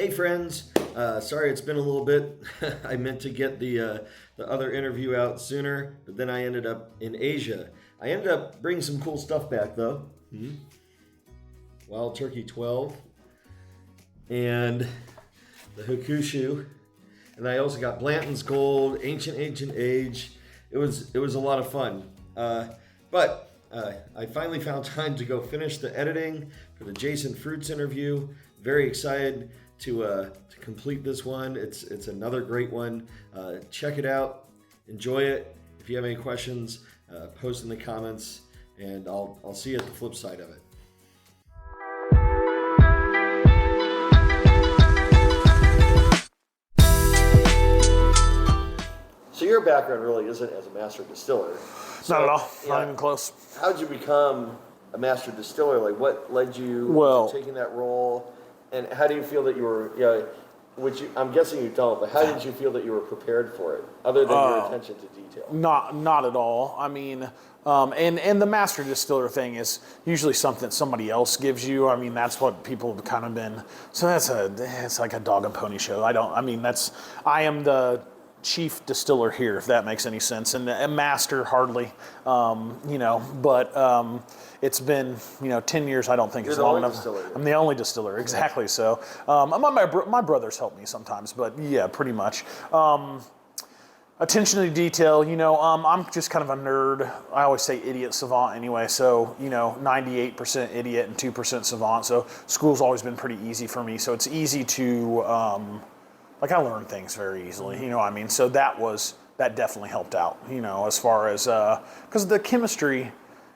Hey friends, sorry it's been a little bit. I meant to get the other interview out sooner, but then I ended up in Asia. I ended up bringing some cool stuff back though. Wild Turkey 12 and the Hakushu, and I also got Blanton's Gold, Ancient Age. It was a lot of fun, but I finally found time to go finish the editing for the Jason Fruits interview. Very excited to complete this one. It's another great one. Check it out, enjoy it. If you have any questions, post in the comments, and I'll see you at the flip side of it. So your background really isn't as a master distiller. So, not at all. Not even close. How did you become a master distiller? Like, what led you to taking that role? And how do you feel that you were, I'm guessing you don't, but how did you feel that you were prepared for it, other than your attention to detail? Not at all. I mean, and the master distiller thing is usually something somebody else gives you. I mean, that's what people have kind of been. So it's like a dog and pony show. I am the chief distiller here, if that makes any sense, and a master hardly, but it's been 10 years. I don't think it's long enough. Distiller. I'm the only distiller, exactly. So my brothers help me sometimes, but yeah, pretty much. Attention to detail, I'm just kind of a nerd. I always say idiot savant anyway, so 98% idiot and 2% savant. So school's always been pretty easy for me, so it's easy to I learn things very easily, you know what I mean? So that definitely helped out, as far as, because the chemistry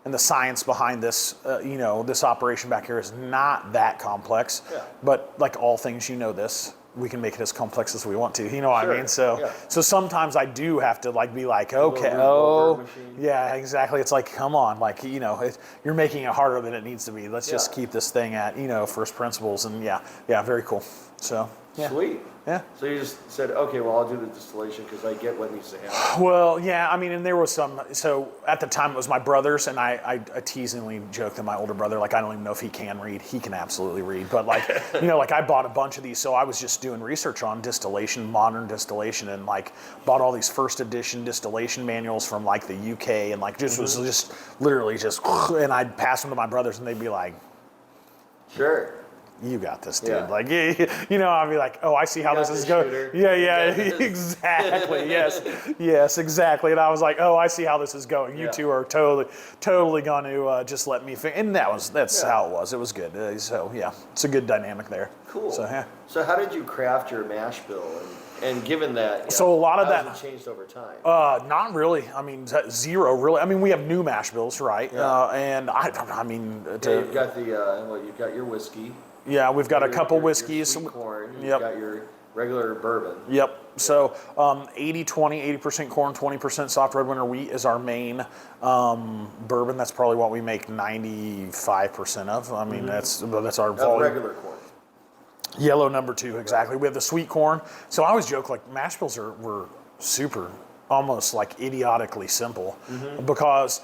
and the science behind this, this operation back here is not that complex, but like all things, we can make it as complex as we want to, you know what I mean? So sometimes I do have to be like, okay, yeah, exactly. It's like, come on, you're making it harder than it needs to be. Let's just keep this thing at, first principles, and yeah, very cool. So, yeah. Sweet. Yeah. So you just said, okay, well, I'll do the distillation because I get what needs to happen. Well, yeah, I mean, and there was some, so at the time it was my brothers, and I teasingly joked that my older brother, I don't even know if he can read. He can absolutely read, but I bought a bunch of these, so I was just doing research on distillation, modern distillation, and bought all these first edition distillation manuals from the UK, and was just literally just, and I'd pass them to my brothers, and they'd be like, sure. You got this, dude. I'd be like, oh, I see how this is going. Yeah, exactly. Yes, exactly. And I was like, oh, I see how this is going. You two are totally going to just let me. And that's how it was. It was good. So yeah, it's a good dynamic there. Cool. So yeah. So how did you craft your mash bill? And given that, so a lot of that has it changed over time? Not really. I mean, zero really. I mean, we have new mash bills, right? Yeah. And you've got you've got your whiskey. Yeah, we've got a couple whiskeys. Your sweet corn. You've got your regular bourbon. Yep. So 80-20, 80% corn, 20% soft red winter wheat is our main bourbon. That's probably what we make 95% of. I mean, that's our volume. Regular corn. Yellow number 2, exactly. We have the sweet corn. So I always joke mash bills were super, almost idiotically simple, because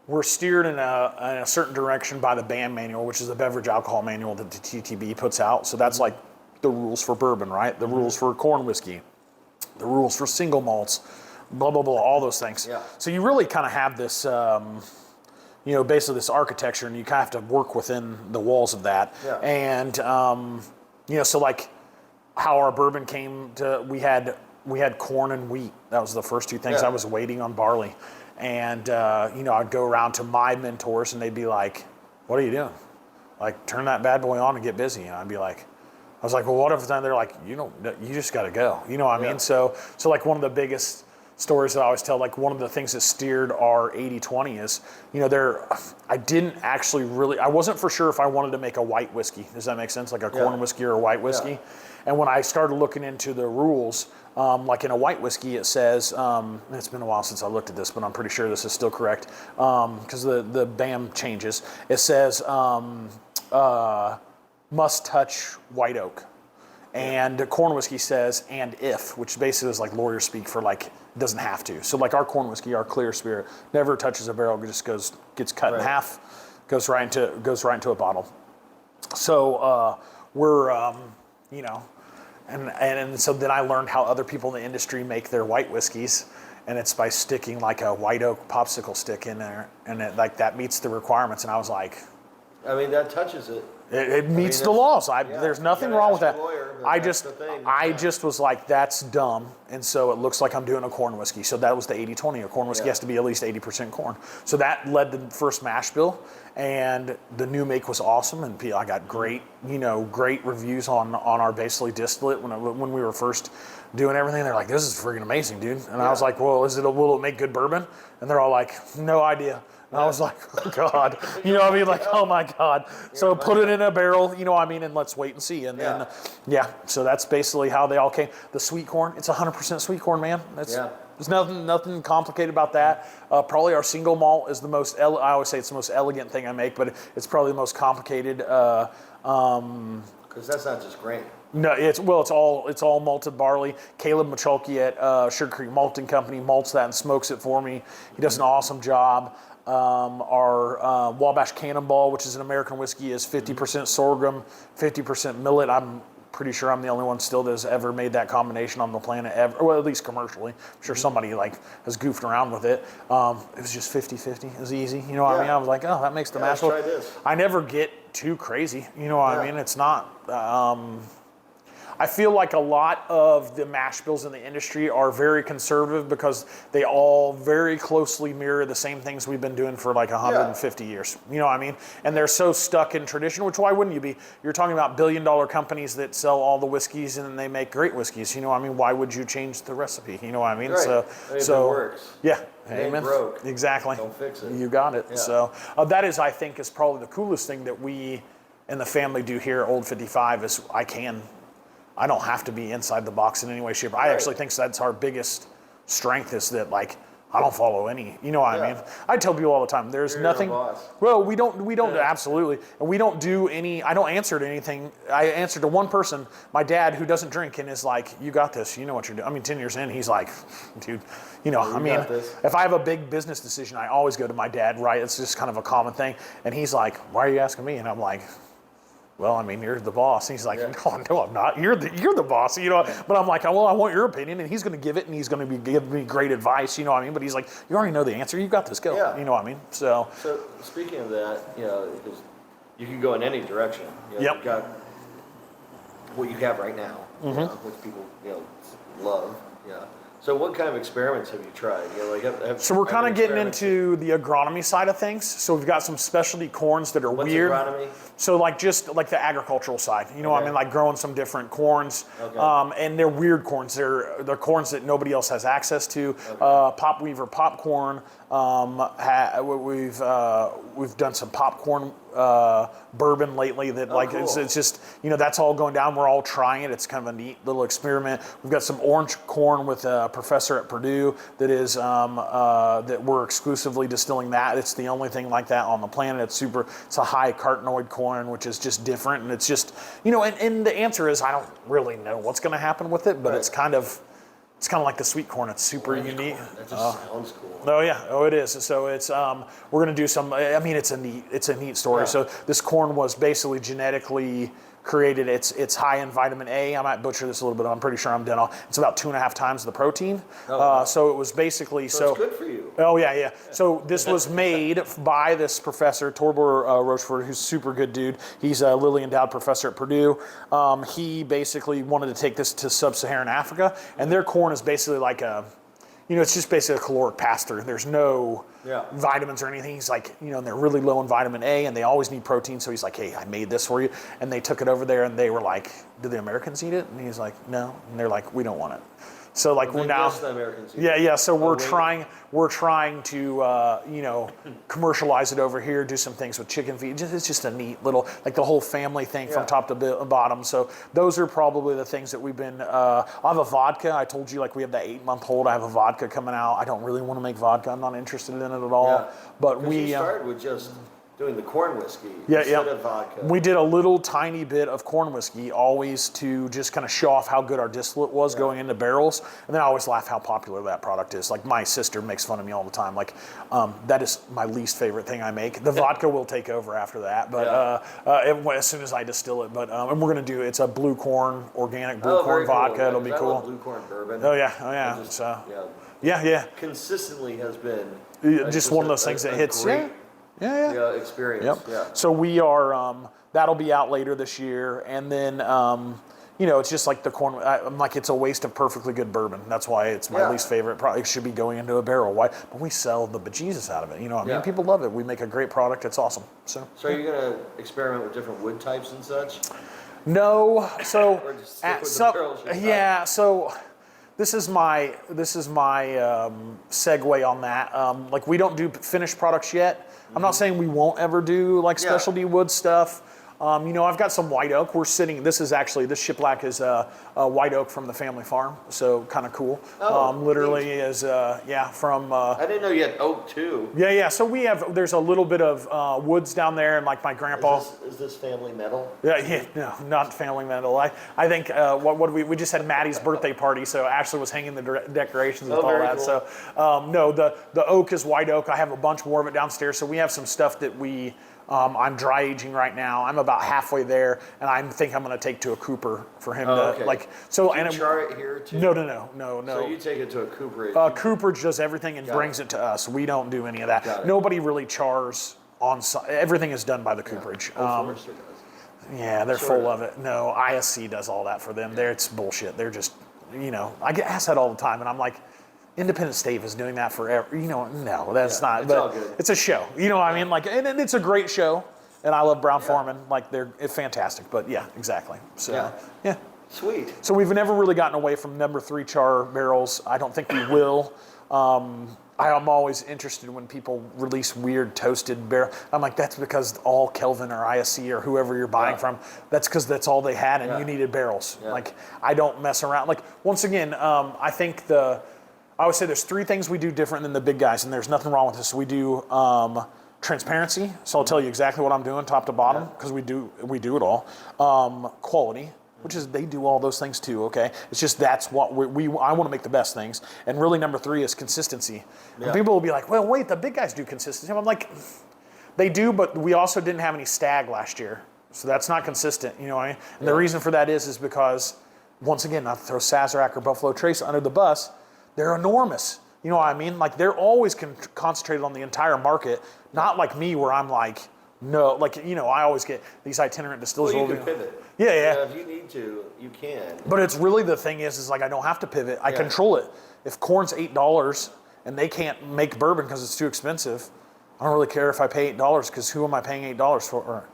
we're steered in a certain direction by the BAM manual, which is the beverage alcohol manual that the TTB puts out. So that's the rules for bourbon, right? The rules for corn whiskey, the rules for single malts, blah, blah, blah, all those things. Yeah. So you really kind of have this, basically this architecture, and you kind of have to work within the walls of that. Yeah. And, so how our bourbon came to, we had corn and wheat. That was the first two things. Yeah. I was waiting on barley. And, I'd go around to my mentors, and they'd be like, what are you doing? Turn that bad boy on and get busy. And I'd be like, well, what if then they're like, you just got to go. You know what I mean? So one of the biggest stories that I always tell, one of the things that steered our 80-20 is, I didn't actually really, I wasn't for sure if I wanted to make a white whiskey. Does that make sense? Like a corn whiskey or a white whiskey? Yeah. And when I started looking into the rules, in a white whiskey, it says, it's been a while since I looked at this, but I'm pretty sure this is still correct, because the BAM changes. It says, must touch white oak. And corn whiskey says, and if, which basically is lawyer speak for doesn't have to. So our corn whiskey, our clear spirit, never touches a barrel, it just gets cut in half, goes right into a bottle. So we're, And so then I learned how other people in the industry make their white whiskeys, and it's by sticking like a white oak popsicle stick in there, and that meets the requirements. And I was like, I mean, that touches it. It meets the laws. There's nothing wrong with that. I just was like, that's dumb. And so it looks like I'm doing a corn whiskey. So that was the 80-20. A corn whiskey has to be at least 80% corn. So that led the first mash bill, and the new make was awesome. And I got great reviews on our basically distillate when we were first doing everything. They're like, this is freaking amazing, dude. And I was like, well, will it make good bourbon? And they're all like, no idea. And I was like, oh God, you know what I mean? Like, oh my God. So put it in a barrel, you know what I mean? And let's wait and see. And then, so that's basically how they all came. The sweet corn, it's 100% sweet corn, man. There's nothing complicated about that. Probably our single malt is the most, I always say it's the most elegant thing I make, but it's probably the most complicated. Because that's not just grain. No, it's all malted barley. Caleb Machalke at Sugar Creek Malting Company malts that and smokes it for me. He does an awesome job. Our Wabash Cannonball, which is an American whiskey, is 50% sorghum, 50% millet. I'm pretty sure I'm the only one still that has ever made that combination on the planet ever, well, at least commercially. I'm sure somebody has goofed around with it. It was just 50-50. It was easy. You know what I mean? I was like, oh, that makes the mash. Try this. I never get too crazy. You know what I mean? It's not. I feel like a lot of the mash bills in the industry are very conservative because they all very closely mirror the same things we've been doing for like 150 years. You know what I mean? And they're so stuck in tradition, which why wouldn't you be? You're talking about billion-dollar companies that sell all the whiskeys and they make great whiskeys. You know what I mean? Why would you change the recipe? You know what I mean? Right. So it works. Yeah. It ain't broke. Exactly. Don't fix it. You got it. Yeah. So that is, I think, is probably the coolest thing that we in the family do here at Old 55 is I don't have to be inside the box in any way, shape. I actually think that's our biggest strength is that I don't follow any. You know what I mean? I tell people all the time. There's nothing. Your own boss. Well, we don't absolutely, and we don't do any. I don't answer to anything. I answer to one person, my dad, who doesn't drink, and is like, "You got this. You know what you're doing." I mean, 10 years in, he's like, "Dude, if I have a big business decision, I always go to my dad. Right? It's just kind of a common thing." And he's like, "Why are you asking me?" And I'm like, well, I mean, you're the boss. And he's like, no, I'm not. You're the boss, you know. But I'm like, well, I want your opinion, and he's going to give it, and he's going to give me great advice, you know what I mean. But he's like, you already know the answer. You got this. Go. Yeah. You know what I mean. So speaking of that, because you can go in any direction. You've got what you have right now, which people love. Yeah. So what kind of experiments have you tried? So we're kind of getting into the agronomy side of things. So we've got some specialty corns that are weird. What's agronomy? So just like the agricultural side, you know what I mean? Like growing some different corns. Okay. And they're weird corns. They're corns that nobody else has access to. Okay. Popweaver popcorn. We've done some popcorn bourbon lately that cool. It's just, that's all going down. We're all trying it. It's kind of a neat little experiment. We've got some orange corn with a professor at Purdue that is that we're exclusively distilling that. It's the only thing like that on the planet. It's a high carotenoid corn, which is just different. And it's just, and the answer is I don't really know what's going to happen with it, but it's kind of like the sweet corn. It's super unique. That just sounds cool. Oh yeah, it is. So it's we're gonna do some. I mean, it's a neat story. Yeah. So this corn was basically genetically created. It's high in vitamin A. I might butcher this a little bit. I'm pretty sure I'm done. It's about 2.5 times the protein. So it was basically so it's good for you. Oh yeah. So this was made by this professor Torbor Rochefort, who's a super good dude. He's a Lilly endowed professor at Purdue. He basically wanted to take this to sub-Saharan Africa, and their corn is basically like it's just basically a caloric pasture. There's no vitamins or anything. He's like, and they're really low in vitamin A, and they always need protein. So he's like, hey, I made this for you. And they took it over there, and they were like, do the Americans eat it? And he's like, no. And they're like, we don't want it. So we're now, So we're trying to commercialize it over here, do some things with chicken feed. It's just a neat little, the whole family thing from top to bottom. So those are probably the things that we've been. I have a vodka. I told you we have that 8-month-old. I have a vodka coming out. I don't really want to make vodka. I'm not interested in it at all. Yeah. But we started with just doing the corn whiskey Yeah, instead yeah. of vodka. We did a little tiny bit of corn whiskey always to just kind of show off how good our distillate was going into barrels. And then I always laugh how popular that product is. Like my sister makes fun of me all the time. Like that is my least favorite thing I make. The vodka will take over after that, but as soon as I distill it. But and we're gonna do it's a blue corn, organic blue corn vodka. Cool. It'll be I cool. love blue corn bourbon. Oh yeah. Just, So yeah. Consistently has been Just one of those things that hits. Great, Yeah. experience. Yep. Yeah. So we are, that'll be out later this year. And then, it's just like the corn, I'm like, it's a waste of perfectly good bourbon. That's why it's my least favorite. Probably should be going into a barrel. Why? But we sell the bejesus out of it. I mean, people love it. We make a great product. It's awesome. So are you going to experiment with different wood types and such? No. So, or just stick with the barrels so this is my segue on that. Like we don't do finished products yet. I'm not saying we won't ever do like specialty wood stuff. I've got some white oak. This shiplap is a white oak from the family farm, so kind of cool. Literally neat. Is from. I didn't know you had oak too. Yeah. So there's a little bit of woods down there, and like my grandpa. Is this family metal? Yeah, no, not family metal. I think we just had Maddie's birthday party, so Ashley was hanging the decorations with all that. Cool. So no, the oak is white oak. I have a bunch more of it downstairs. So we have some stuff that we. I'm dry aging right now. I'm about halfway there, and I think I'm going to take to a cooper for him to like. So do you char it here too? No. So you take it to a cooperage. Cooperage does everything and brings it to us. We don't do any of that. Nobody really chars on site. Everything is done by the cooperage. Forester does. Yeah, they're full of it. No, ISC does all that for them. It's bullshit. They're just, I get asked that all the time, and I'm like. Independent Stave is doing that forever. No, that's not. It's all good. It's a show. You know what I mean? Like, and it's a great show. And I love Brown Foreman. Like, they're fantastic. But yeah, exactly. So yeah. Sweet. So we've never really gotten away from number 3 char barrels. I don't think we will. I'm always interested when people release weird toasted barrel. I'm like, that's because all Kelvin or ISC or whoever you're buying from, that's because that's all they had and you needed barrels. Yeah. Like, I don't mess around. Like, once again, I think I would say there's 3 things we do different than the big guys, and there's nothing wrong with this. We do transparency, so I'll tell you exactly what I'm doing top to bottom because we do it all. Quality, which is they do all those things too. Okay, it's just that's what I want to make the best things, and really number 3 is consistency. Yeah. And people will be like, well, wait, the big guys do consistency. I'm like, they do, but we also didn't have any stag last year, so that's not consistent. You know what I mean? And the reason for that is because once again, not to throw Sazerac or Buffalo Trace under the bus. They're enormous. You know what I mean? Like they're always concentrated on the entire market, not like me where I'm like, no, like, I always get these itinerant distillers. Well, you can pivot. Yeah. If you need to, you can. But it's really the thing is like I don't have to pivot. I control it. If corn's $8 and they can't make bourbon because it's too expensive, I don't really care if I pay $8 because who am I paying $8 for? Or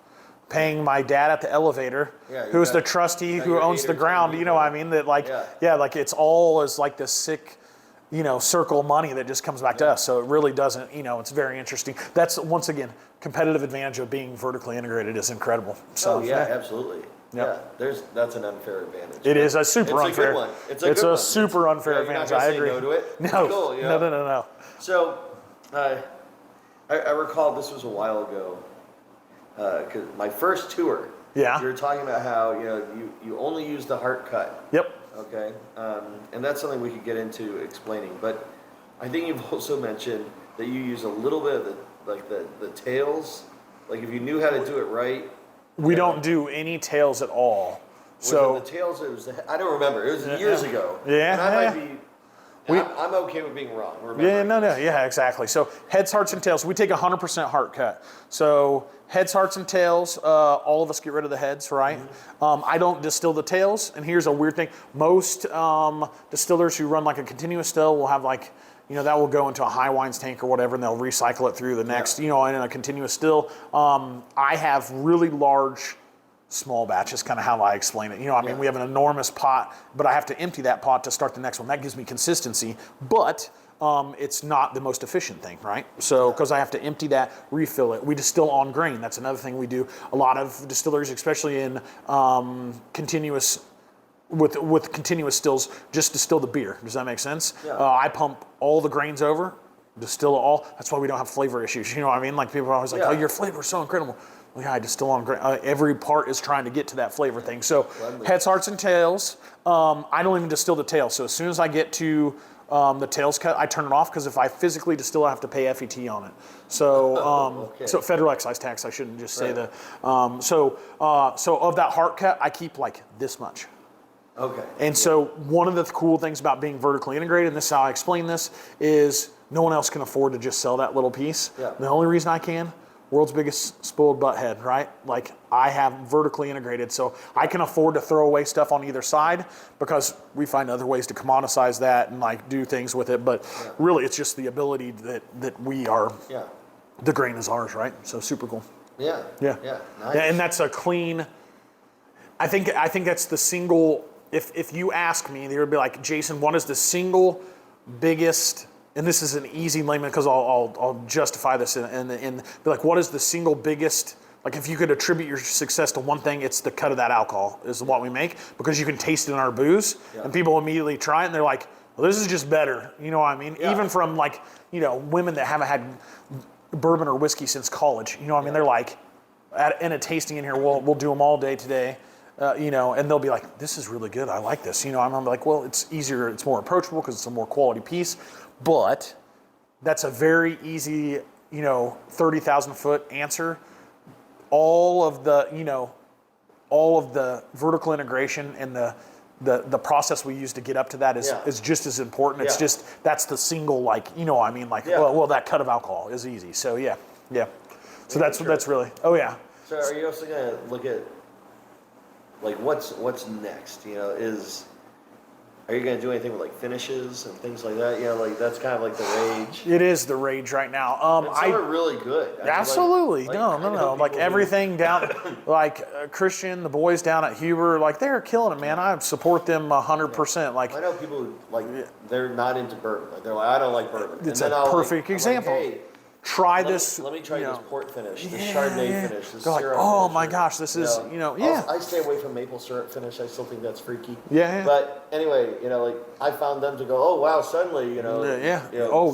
paying my dad at the elevator, who's the trustee who owns the ground. You know what I mean? That like, like it's all is like this sick. Circle of money that just comes back to us. So it really doesn't, it's very interesting. That's, once again, competitive advantage of being vertically integrated is incredible. So, absolutely. Yep. Yeah, that's an unfair advantage. It is a super unfair. It's a good one. Super unfair advantage. You're not I agree. say no to it. No. Cool, No. So, I recall this was a while ago, because my first tour. Yeah. You were talking about how you only use the heart cut. Yep. Okay, and that's something we could get into explaining. But I think you've also mentioned that you use a little bit of the tails. Like if you knew how to do it right. We don't do any tails at all. So the tails, I don't remember. It was years ago. Yeah. And I might be. I'm okay with being wrong. Yeah, exactly. So heads, hearts, and tails. We take 100% heart cut. So heads, hearts, and tails. All of us get rid of the heads, right? Mm-hmm. I don't distill the tails. And here's a weird thing. Most distillers who run like a continuous still will have like, that will go into a high wines tank or whatever, and they'll recycle it through the next, in a continuous still. I have really large. Small batch is kind of how I explain it. I mean, we have an enormous pot, but I have to empty that pot to start the next one. That gives me consistency, but it's not the most efficient thing, right? So, because I have to empty that, refill it. We distill on grain. That's another thing we do. A lot of distilleries, especially in continuous, with continuous stills, just distill the beer. Does that make sense? Yeah. I pump all the grains over, distill it all. That's why we don't have flavor issues. You know what I mean? Like people are always like, oh, your flavor is so incredible. Well, yeah, I distill on every part is trying to get to that flavor thing. So heads, hearts, and tails. I don't even distill the tails. So as soon as I get to the tails cut, I turn it off because if I physically distill, I have to pay FET on it. So, so federal excise tax. I shouldn't just say that. So of that heart cut, I keep like this much. Okay. And so one of the cool things about being vertically integrated, and this is how I explain this, is no one else can afford to just sell that little piece. Yeah. The only reason I can, world's biggest spoiled butthead, right? Like I have vertically integrated, so I can afford to throw away stuff on either side because we find other ways to commoditize that and like do things with it. But really, it's just the ability that we are. Yeah. The grain is ours, right? So super cool. Yeah. Yeah. Yeah. Nice. And that's a clean. I think that's the single. If you ask me, they would be like, Jason, what is the single biggest? And this is an easy layman because I'll justify this and be like, what is the single biggest? Like if you could attribute your success to one thing, it's the cut of that alcohol is what we make because you can taste it in our booze and people immediately try it and they're like, well, this is just better. You know what I mean? Yeah. Even from like, women that haven't had bourbon or whiskey since college. You know what I mean? They're like, in a tasting in here, we'll do them all day today. And they'll be like, this is really good. I like this. I'm like, well, it's easier. It's more approachable because it's a more quality piece. But that's a very easy, 30,000 foot answer. All of the vertical integration and the process we use to get up to that is just as important. It's just, that's the single, well, that cut of alcohol is easy. So yeah. So that's really, So are you also going to look at, like what's next? Are you going to do anything with like finishes and things like that? Like that's kind of like the rage. It is the rage right now. Some are really good. Absolutely. No. Like everything down, like Christian, the boys down at Huber, like they're killing it, man. I support them 100%. Like I know people who, they're not into bourbon. Like they're like, I don't like bourbon. It's a perfect example. Like, hey, try this. Let me try this port finish, this Chardonnay finish, this like, syrup oh finish. my gosh, this is, I stay away from maple syrup finish. I still think that's freaky. Yeah. But anyway, like I found them to go, oh wow, suddenly,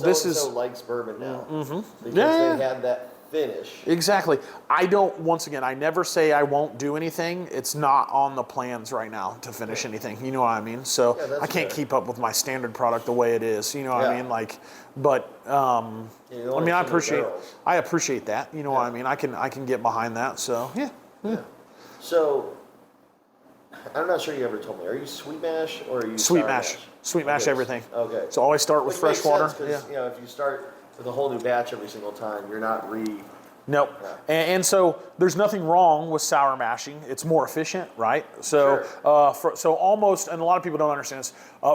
this is likes bourbon now. Mm-hmm. Because they had that finish. Exactly. I never say I won't do anything. It's not on the plans right now to finish anything. You know what I mean? So I can't keep up with my standard product the way it is. You know what I mean? Like, but I appreciate that. You know what I mean? I can get behind that. So yeah. So I'm not sure you ever told me. Are you sweet mash or are you sweet mash? Sweet mash everything. Okay. So always start with fresh water. Because if you start with a whole new batch every single time, you're not Nope. Yeah. And so there's nothing wrong with sour mashing. It's more efficient, right? So so almost, and a lot of people don't understand this,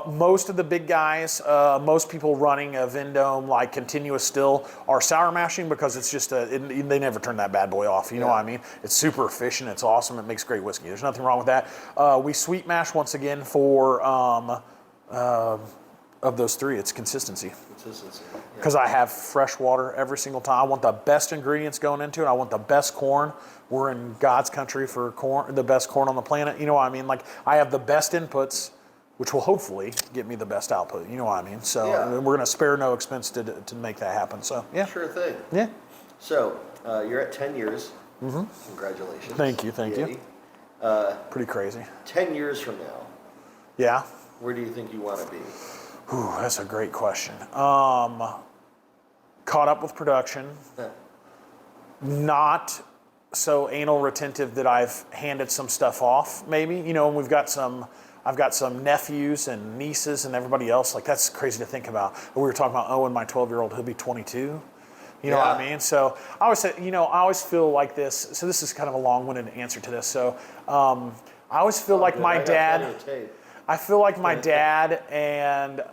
most of the big guys, most people running a Vendome like continuous still are sour mashing because it's just they never turn that bad boy off. You know what I mean? It's super efficient. It's awesome. It makes great whiskey. There's nothing wrong with that. We sweet mash once again for of those three, it's consistency. Because I have fresh water every single time. I want the best ingredients going into it. I want the best corn. We're in God's country for corn, the best corn on the planet. You know what I mean? Like I have the best inputs, which will hopefully get me the best output. You know what I mean? So we're going to spare no expense to make that happen. So yeah. Sure thing. Yeah. So you're at 10 years. Mm-hmm. Congratulations. Thank you. Pretty crazy. 10 years from now. Yeah. Where do you think you want to be? Ooh, that's a great question. Caught up with production. Not so anal retentive that I've handed some stuff off, maybe. And I've got some nephews and nieces and everybody else. Like, that's crazy to think about. We were talking about Owen, my 12-year-old, he'll be 22. You know what I mean? So I always say, I always feel like this. So this is kind of a long-winded answer to this. So I always feel like my dad. I feel like my dad and,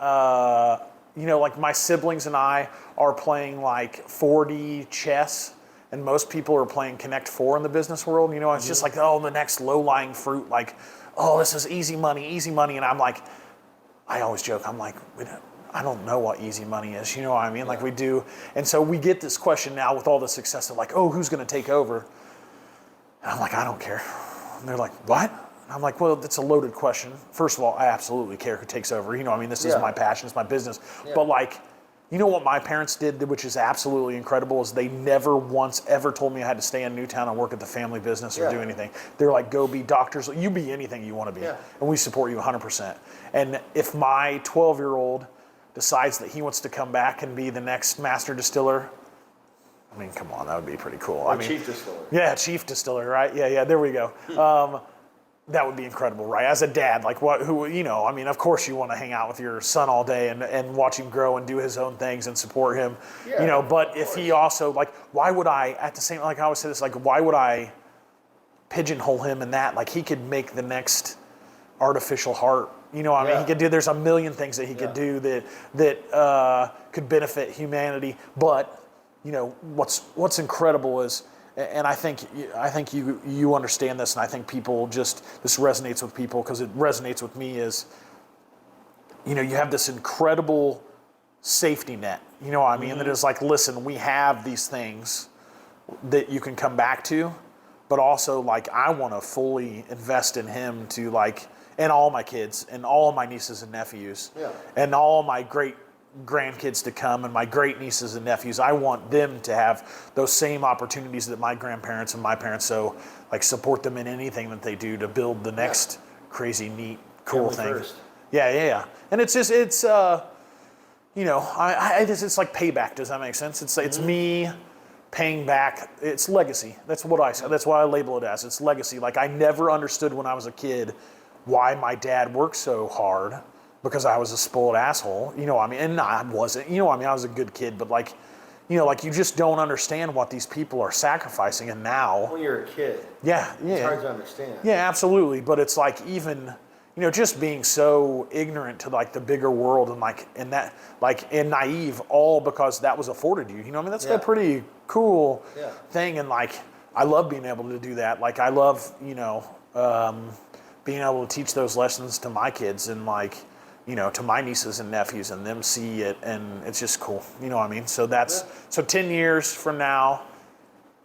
like my siblings and I are playing like 4D chess, and most people are playing Connect 4 in the business world. It's just like, the next low-lying fruit, like, this is easy money. And I'm like, I always joke, I'm like, I don't know what easy money is. You know what I mean? Like we do. And so we get this question now with all the success of like, who's going to take over? And I'm like, I don't care. And they're like, what? I'm like, well, that's a loaded question. First of all, I absolutely care who takes over. This is my passion, it's my business. Yeah. But like, You know what my parents did, which is absolutely incredible, is they never once ever told me I had to stay in Newtown and work at the family business or do anything. They're like, go be doctors. You be anything you want to be. Yeah. And we support you 100%. And if my 12-year-old decides that he wants to come back and be the next master distiller, I mean, come on, that would be pretty cool. Or chief distiller. Yeah, chief distiller, right? Yeah, there we go. That would be incredible, right? As a dad, like I mean, of course you want to hang out with your son all day and watch him grow and do his own things and support him, but if he also, like, why would I, at the same, like I always say this, like, why would I pigeonhole him in that? Like, he could make the next artificial heart, I mean, he could do, there's a million things that he could do that could benefit humanity, but, what's incredible is, and I think you understand this, and I think this resonates with people because it resonates with me, is, you have this incredible safety net, what I mean? That is like, listen, we have these things that you can come back to, but also, like, I want to fully invest in him to, like, and all my kids and all my nieces and nephews and all my great grandkids to come and my great nieces and nephews. I want them to have those same opportunities that my grandparents and my parents, so, like, support them in anything that they do to build the next crazy, neat, cool thing. First. Yeah. And it's just, it's like payback. Does that make sense? It's me paying back. It's legacy. That's what I say. That's why I label it as. It's legacy. Like, I never understood when I was a kid why my dad worked so hard, because I was a spoiled asshole, I mean, and I wasn't, I mean, I was a good kid, but like, like, you just don't understand what these people are sacrificing, and now. When you're a kid. Yeah. It's hard to understand. Yeah, absolutely, but it's like, even, just being so ignorant to, like, the bigger world and, like, and naive, all because that was afforded you, I mean, that's a pretty cool thing, and, like, I love being able to do that. Like, I love, being able to teach those lessons to my kids and, like, to my nieces and nephews, and them see it, and it's just cool. You know what I mean? So so 10 years from now,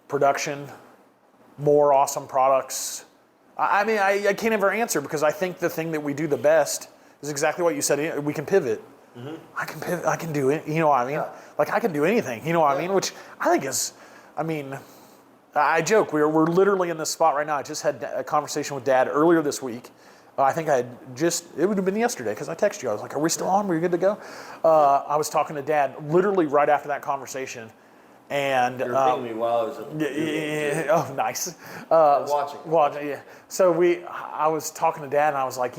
production, more awesome products. I mean, I can't ever answer, because I think the thing that we do the best is exactly what you said. We can pivot. Mm-hmm. I can pivot. I can do it. You know what I mean? Yeah. Like, I can do anything. You know what I mean? Which I think is, I mean, I joke. We're literally in this spot right now. I just had a conversation with Dad earlier this week. I think it would have been yesterday, because I texted you. I was like, are we still on? Were you good to go? I was talking to Dad literally right after that conversation. And you were pinging me while I was at the oh, nice. Watching. Yeah. So I was talking to Dad, and I was like,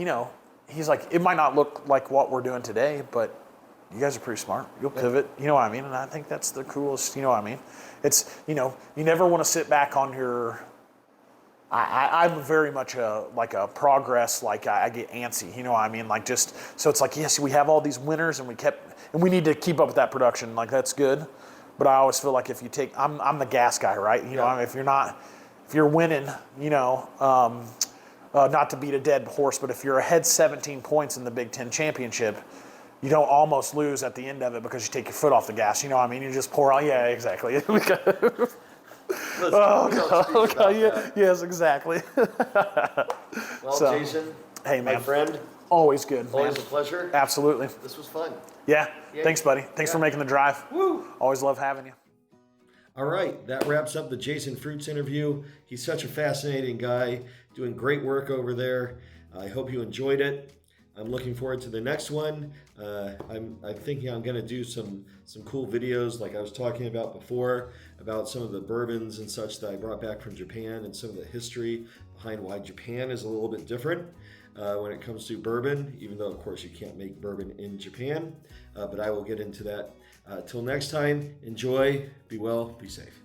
he's like, it might not look like what we're doing today, but you guys are pretty smart. You'll pivot. You know what I mean? And I think that's the coolest, you know what I mean? It's, you never want to sit back on your... I'm very much a progress, like, I get antsy, you know what I mean? Like, just, so it's like, yes, we have all these winners, and we need to keep up with that production, like, that's good. But I always feel like if you take, I'm the gas guy, right? I mean, if you're winning, not to beat a dead horse, but if you're ahead 17 points in the Big Ten championship, you don't almost lose at the end of it because you take your foot off the gas, you know what I mean? You just pour on, yeah, exactly. Yes, exactly. Well, so, Jason, hey, man, my friend, always good. Always man. A pleasure. Absolutely. This was fun. Yeah. Thanks, buddy. Thanks for making the drive. Woo. Always love having you. All right, that wraps up the Jason Fruits interview. He's such a fascinating guy, doing great work over there. I hope you enjoyed it. I'm looking forward to the next one. I'm thinking I'm going to do some cool videos like I was talking about before, about some of the bourbons and such that I brought back from Japan, and some of the history behind why Japan is a little bit different when it comes to bourbon, even though, of course, you can't make bourbon in Japan. But I will get into that. Till next time, enjoy, be well, be safe.